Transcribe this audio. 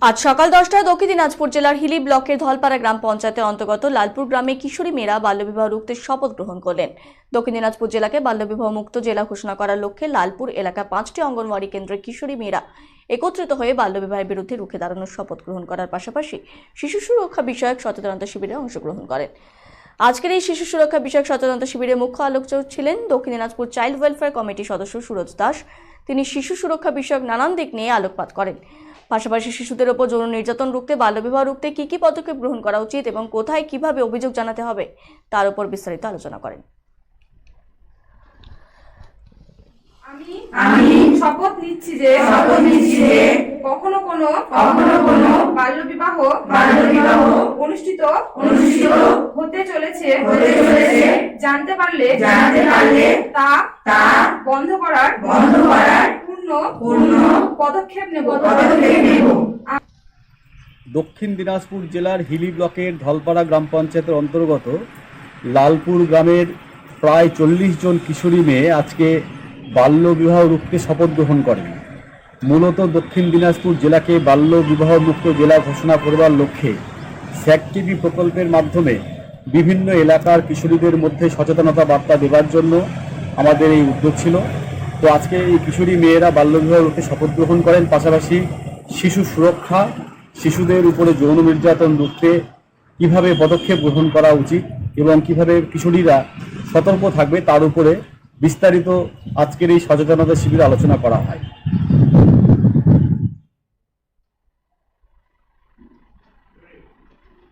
আজ সকাল 10টায় দক্ষিণ দিনাজপুর জেলার হিলি ব্লকের ধলপাড়া গ্রাম পঞ্চায়েতের অন্তর্গত লালপুর গ্রামে কিশোরী মেয়েরা বাল্যবিবাহ রুখতে শপথ গ্রহণ করলেন। দক্ষিণ দিনাজপুর জেলাকে বাল্যবিবাহ মুক্ত জেলা ঘোষণা করার লক্ষ্যে লালপুর এলাকা 5টি অঙ্গনওয়াড়ি কেন্দ্রের কিশোরী মেয়েরা একত্রিত হয়ে বাল্যবিবাহের বিরুদ্ধে রুখে দাঁড়ানোর শপথ গ্রহণ করার পাশাপাশি শিশু সুরক্ষা বিষয়ক সচেতনতা শিবিরে অংশগ্রহণ করেন। আজকের এই শিশু সুরক্ষা বিষয়ক সচেতনতা শিবিরে মুখ্য আলোচক ছিলেন দক্ষিণ দিনাজপুর চাইল্ড ওয়েলফেয়ার কমিটির সদস্য সুরজ দাস। তিনি শিশু সুরক্ষা বিষয়ক নানান দিক নিয়ে আলোকপাত করেন। পাশাপাশি শিশুদের ওপর যৌন নির্যাতন রুখতে, বাল্যবিবাহ রুখতে কি কি পদক্ষেপ গ্রহণ করা উচিত এবং কোথায় কিভাবে অভিযোগ জানাতে হবে তার উপর বিস্তারিত আলোচনা করেন। আমি শপথ নিচ্ছি যে কখনো কোনো বাল্যবিবাহ অনুষ্ঠিত হতে চলেছে জানতে পারলে তা বন্ধ করার পূর্ণ পদক্ষেপ নেব। দক্ষিণ দিনাজপুর জেলার হিলি ব্লকের ধলপাড়া গ্রাম পঞ্চায়েতের অন্তর্গত লালপুর গ্রামের প্রায় 40 জন কিশোরী মেয়ে আজকে বাল্যবিবাহ রুখতে শপথ গ্রহণ করেন। মূলত দক্ষিণ দিনাজপুর জেলাকে বাল্যবিবাহ মুক্ত জেলা ঘোষণা করবার লক্ষ্যে স্যাক টিভি প্রকল্পের মাধ্যমে বিভিন্ন এলাকার কিশোরীদের মধ্যে সচেতনতা বার্তা দেওয়ার জন্য আমাদের এই উদ্যোগ ছিল। তো আজকে এই কিশোরী মেয়েরা বাল্যবিবাহ রুখতে শপথ গ্রহণ করেন। পাশাপাশি শিশু সুরক্ষা, শিশুদের উপরে যৌন নির্যাতন রুখতে কিভাবে পদক্ষেপ গ্রহণ করা উচিত এবং কিভাবে কিশোরীরা সতর্ক থাকবে তার উপরে বিস্তারিত আজকের এই সচেতনতা শিবিরে আলোচনা করা হয়।